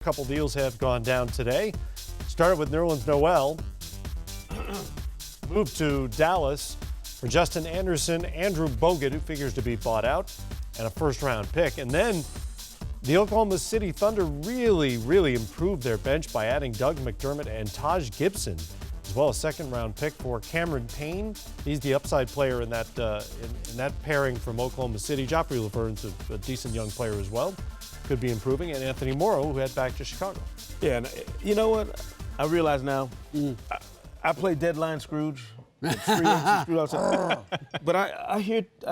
A couple deals have gone down today. Started with Nerlens Noel. Moved to Dallas for Justin Anderson, Andrew Bogut, who figures to be bought out, and a first-round pick. And then the Oklahoma City Thunder really improved their bench by adding Doug McDermott and Taj Gibson, as well as second-round pick for Cameron Payne. He's the upside player in that in that pairing from Oklahoma City. Joffrey Laverne's a decent young player as well. Could be improving, and Anthony Morrow, who head back to Chicago. Yeah, and you know what? I realize now, I play deadline Scrooge. Free agent Scrooge all the time. But I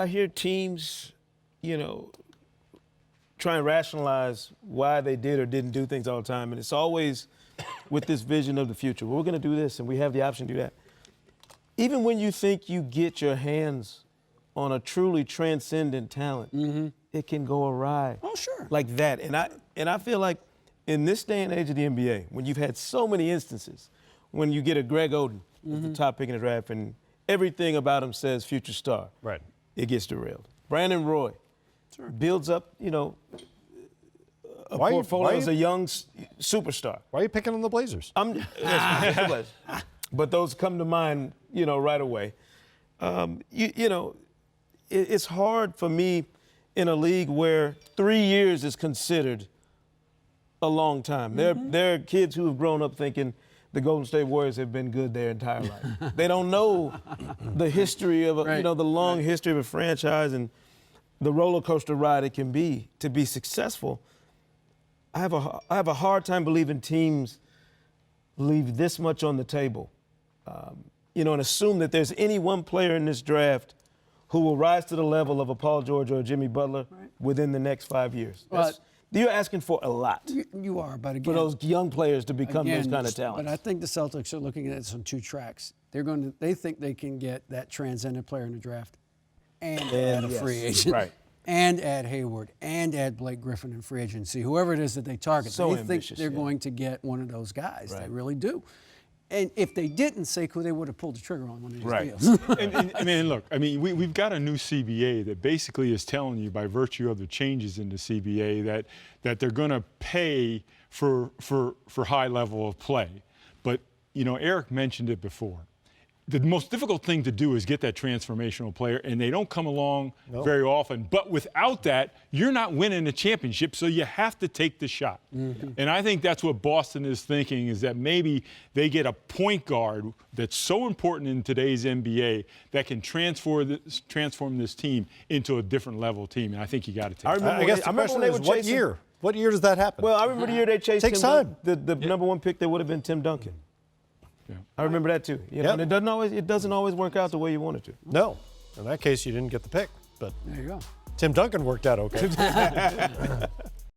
hear teams, try and rationalize why they did or didn't do things all the time, and it's always with this vision of the future. Well, we're going to do this, and we have the option to do that. Even when you think you get your hands on a truly transcendent talent, it can go awry. Oh, sure. Like that. And I feel like in this day and age of the NBA, when you've had so many instances, when you get a Greg Oden at the top pick in the draft and everything about him says future star, Right. it gets derailed. Brandon Roy builds up, a portfolio as a young superstar. Why are you picking on the Blazers? But those come to mind, right away. It's hard for me in a league where 3 years is considered a long time. There are kids who have grown up thinking the Golden State Warriors have been good their entire life. They don't know the history of the long history of a franchise and the roller coaster ride it can be to be successful. I have a hard time believing teams leave this much on the table, and assume that there's any one player in this draft who will rise to the level of a Paul George or a Jimmy Butler within the next 5 years. You're asking for a lot. You are, but again, for those young players to become those kind of talents. But I think the Celtics are looking at this on two tracks. They think they can get that transcendent player in the draft and add a free agent. Right. And add Hayward, and add Blake Griffin in free agency. Whoever it is that they target, So they think they're going to get one of those guys. Right. They really do. And if they didn't, Sekou, they would have pulled the trigger on one of these deals. We've got a new CBA that basically is telling you, by virtue of the changes in the CBA, that they're going to pay for high level of play. But Eric mentioned it before. The most difficult thing to do is get that transformational player, and they don't come along very often. But without that, you're not winning a championship, so you have to take the shot. And I think that's what Boston is thinking, is that maybe they get a point guard that's so important in today's NBA that can transform this team into a different level team. And I think you got to take it. I guess the question is, what year? What year does that happen? Well, I remember the year they chased Takes time. The number one pick that would have been Tim Duncan. Yeah. I remember that too. And it doesn't always work out the way you want it to. No. In that case, you didn't get the pick. But There you go. Tim Duncan worked out okay.